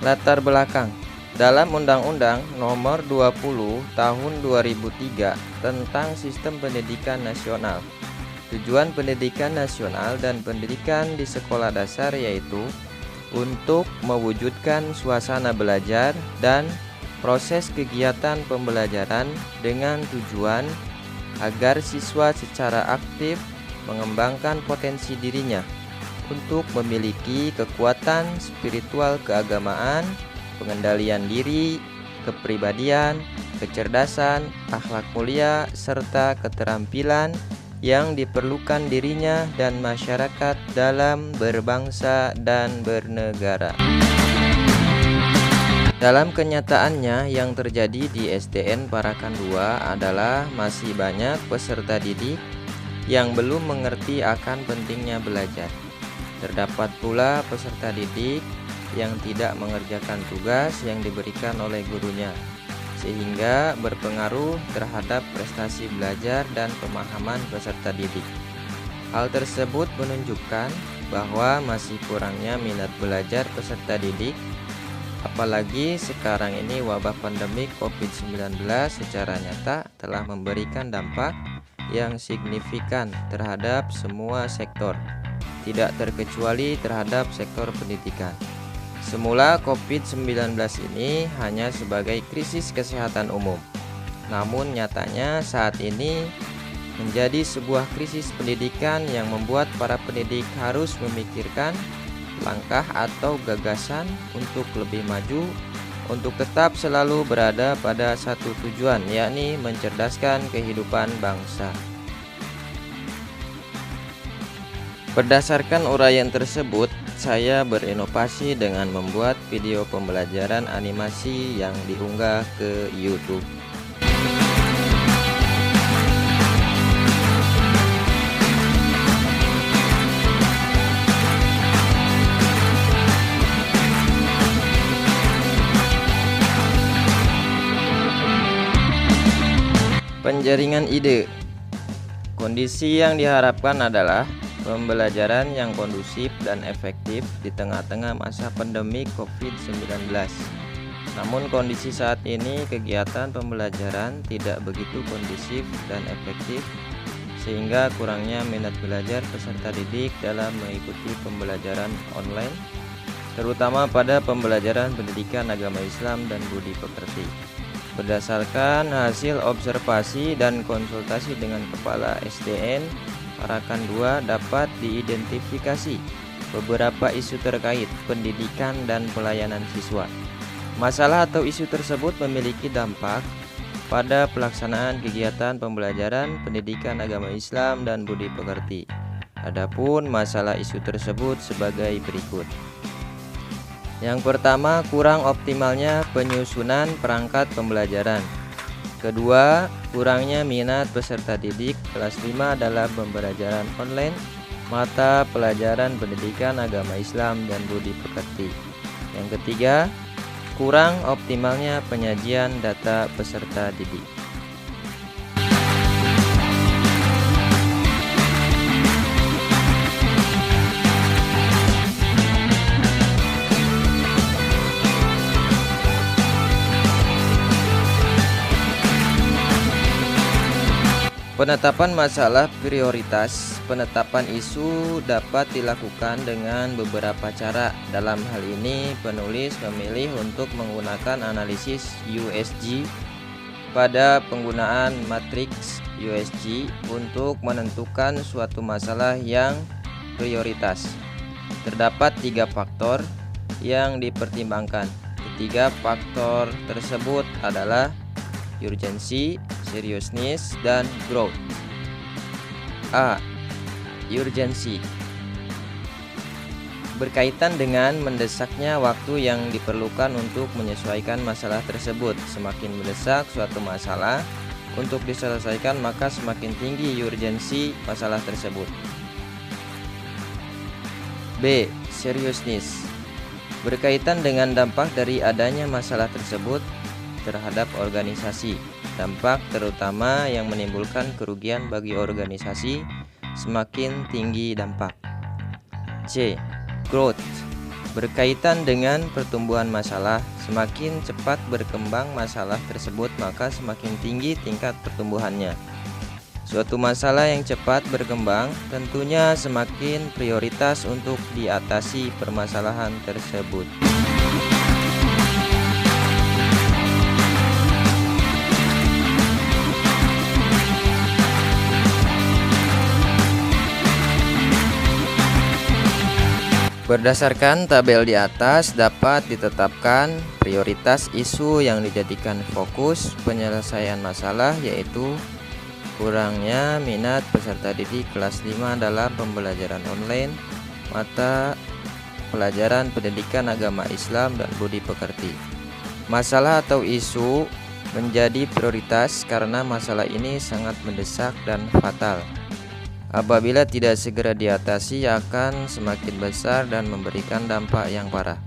Latar belakang. Dalam Undang-Undang Nomor 20 Tahun 2003 tentang Sistem Pendidikan Nasional, tujuan pendidikan nasional dan pendidikan di sekolah dasar yaitu untuk mewujudkan suasana belajar dan proses kegiatan pembelajaran dengan tujuan agar siswa secara aktif mengembangkan potensi dirinya untuk memiliki kekuatan spiritual keagamaan, pengendalian diri, kepribadian, kecerdasan, akhlak mulia, serta keterampilan yang diperlukan dirinya dan masyarakat dalam berbangsa dan bernegara. Dalam kenyataannya, yang terjadi di SDN Parakan 2 adalah masih banyak peserta didik yang belum mengerti akan pentingnya belajar. Terdapat pula peserta didik yang tidak mengerjakan tugas yang diberikan oleh gurunya, sehingga berpengaruh terhadap prestasi belajar dan pemahaman peserta didik. Hal tersebut menunjukkan bahwa masih kurangnya minat belajar peserta didik, apalagi sekarang ini wabah pandemi COVID-19 secara nyata telah memberikan dampak yang signifikan terhadap semua sektor, tidak terkecuali terhadap sektor pendidikan. Semula COVID-19 ini hanya sebagai krisis kesehatan umum, namun nyatanya saat ini menjadi sebuah krisis pendidikan yang membuat para pendidik harus memikirkan langkah atau gagasan untuk lebih maju, untuk tetap selalu berada pada satu tujuan, yakni mencerdaskan kehidupan bangsa. Berdasarkan uraian tersebut, saya berinovasi dengan membuat video pembelajaran animasi yang diunggah ke YouTube. Penjaringan ide. Kondisi yang diharapkan adalah pembelajaran yang kondusif dan efektif di tengah-tengah masa pandemi COVID-19. Namun kondisi saat ini kegiatan pembelajaran tidak begitu kondusif dan efektif, sehingga kurangnya minat belajar peserta didik dalam mengikuti pembelajaran online, terutama pada pembelajaran pendidikan agama Islam dan budi pekerti. Berdasarkan hasil observasi dan konsultasi dengan Kepala SDN Parakan 2 dapat diidentifikasi beberapa isu terkait pendidikan dan pelayanan siswa. Masalah atau isu tersebut memiliki dampak pada pelaksanaan kegiatan pembelajaran pendidikan agama Islam dan budi pekerti. Adapun masalah isu tersebut sebagai berikut. Yang pertama, kurang optimalnya penyusunan perangkat pembelajaran. Kedua, kurangnya minat peserta didik kelas 5 dalam pembelajaran online mata pelajaran pendidikan agama Islam dan budi pekerti. Yang ketiga, kurang optimalnya penyajian data peserta didik. Penetapan masalah prioritas. Penetapan isu dapat dilakukan dengan beberapa cara. Dalam hal ini, penulis memilih untuk menggunakan analisis USG pada penggunaan matriks USG untuk menentukan suatu masalah yang prioritas. Terdapat 3 faktor yang dipertimbangkan. Ketiga faktor tersebut adalah urgency, seriousness, dan growth. A. Urgency. Berkaitan dengan mendesaknya waktu yang diperlukan untuk menyesuaikan masalah tersebut. Semakin mendesak suatu masalah untuk diselesaikan, maka semakin tinggi urgensi masalah tersebut. B. Seriousness. Berkaitan dengan dampak dari adanya masalah tersebut terhadap organisasi. Dampak terutama yang menimbulkan kerugian bagi organisasi, semakin tinggi dampak. C. Growth. Berkaitan dengan pertumbuhan masalah, semakin cepat berkembang masalah tersebut, maka semakin tinggi tingkat pertumbuhannya. Suatu masalah yang cepat berkembang tentunya semakin prioritas untuk diatasi permasalahan tersebut. Berdasarkan tabel di atas dapat ditetapkan prioritas isu yang dijadikan fokus penyelesaian masalah, yaitu kurangnya minat peserta didik kelas 5 dalam pembelajaran online mata pelajaran pendidikan agama Islam dan budi pekerti. Masalah atau isu menjadi prioritas karena masalah ini sangat mendesak dan fatal. Apabila tidak segera diatasi akan semakin besar dan memberikan dampak yang parah.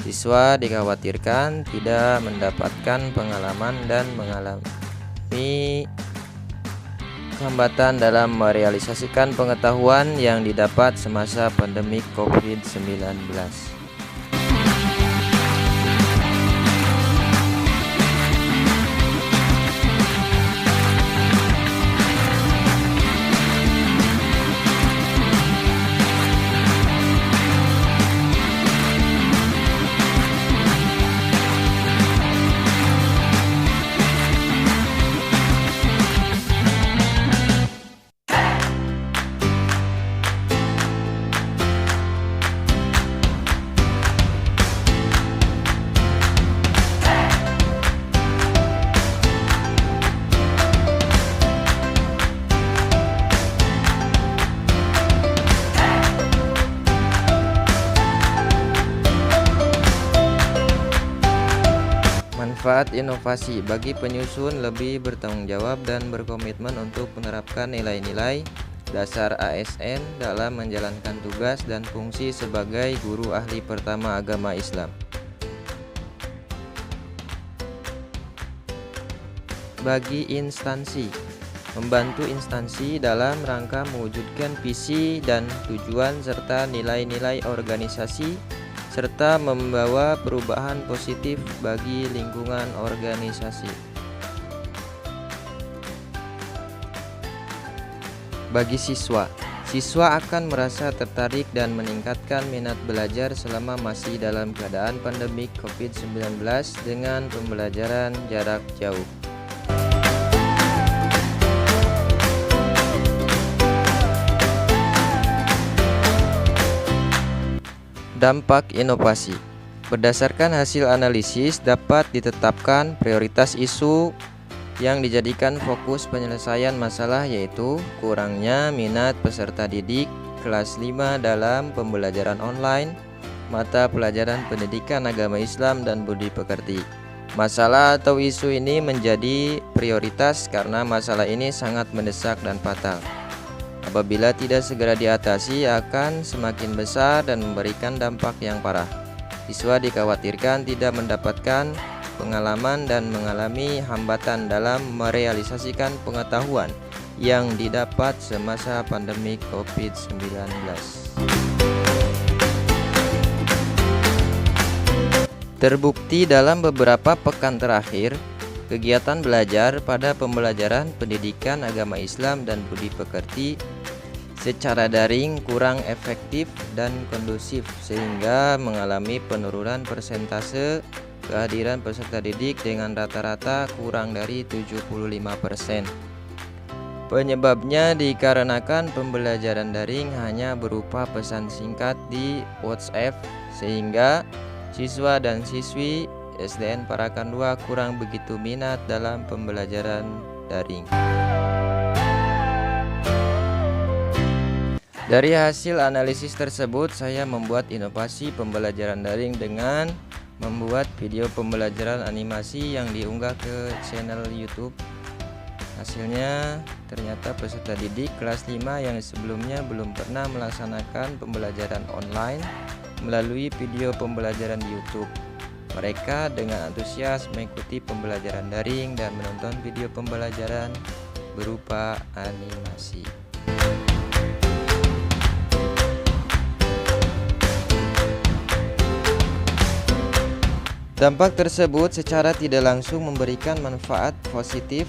Siswa dikhawatirkan tidak mendapatkan pengalaman dan mengalami hambatan dalam merealisasikan pengetahuan yang didapat semasa pandemi COVID-19. Manfaat inovasi bagi penyusun lebih bertanggung jawab dan berkomitmen untuk menerapkan nilai-nilai dasar ASN dalam menjalankan tugas dan fungsi sebagai guru ahli pertama agama Islam. Bagi instansi, membantu instansi dalam rangka mewujudkan visi dan tujuan serta nilai-nilai organisasi serta membawa perubahan positif bagi lingkungan organisasi. Bagi siswa, siswa akan merasa tertarik dan meningkatkan minat belajar selama masih dalam keadaan pandemi COVID-19 dengan pembelajaran jarak jauh. Dampak inovasi. Berdasarkan hasil analisis dapat ditetapkan prioritas isu yang dijadikan fokus penyelesaian masalah, yaitu kurangnya minat peserta didik kelas 5 dalam pembelajaran online mata pelajaran pendidikan agama Islam dan budi pekerti. Masalah atau isu ini menjadi prioritas karena masalah ini sangat mendesak dan fatal. Apabila tidak segera diatasi akan semakin besar dan memberikan dampak yang parah. Siswa dikhawatirkan tidak mendapatkan pengalaman dan mengalami hambatan dalam merealisasikan pengetahuan yang didapat semasa pandemi COVID-19. Terbukti dalam beberapa pekan terakhir, kegiatan belajar pada pembelajaran pendidikan agama Islam dan budi pekerti secara daring kurang efektif dan kondusif sehingga mengalami penurunan persentase kehadiran peserta didik dengan rata-rata kurang dari 75%. Penyebabnya dikarenakan pembelajaran daring hanya berupa pesan singkat di WhatsApp sehingga siswa dan siswi SDN Parakan 2 kurang begitu minat dalam pembelajaran daring. Dari hasil analisis tersebut, saya membuat inovasi pembelajaran daring dengan membuat video pembelajaran animasi yang diunggah ke channel YouTube. Hasilnya ternyata peserta didik kelas 5 yang sebelumnya belum pernah melaksanakan pembelajaran online melalui video pembelajaran di YouTube. Mereka dengan antusias mengikuti pembelajaran daring dan menonton video pembelajaran berupa animasi. Dampak tersebut secara tidak langsung memberikan manfaat positif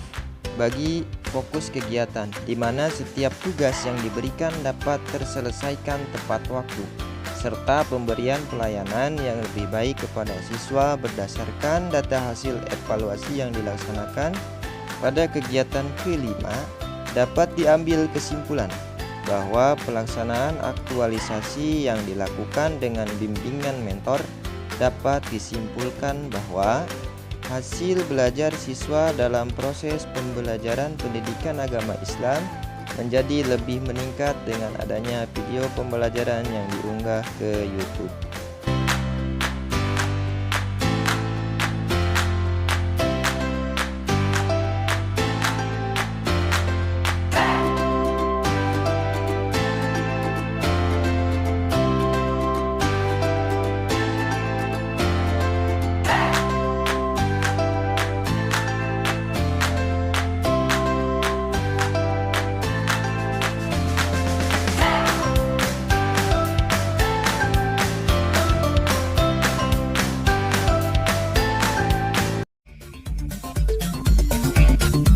bagi fokus kegiatan, di mana setiap tugas yang diberikan dapat terselesaikan tepat waktu, serta pemberian pelayanan yang lebih baik kepada siswa berdasarkan data hasil evaluasi yang dilaksanakan pada kegiatan kelima. Dapat diambil kesimpulan bahwa pelaksanaan aktualisasi yang dilakukan dengan bimbingan mentor dapat disimpulkan bahwa hasil belajar siswa dalam proses pembelajaran pendidikan agama Islam menjadi lebih meningkat dengan adanya video pembelajaran yang diunggah ke YouTube.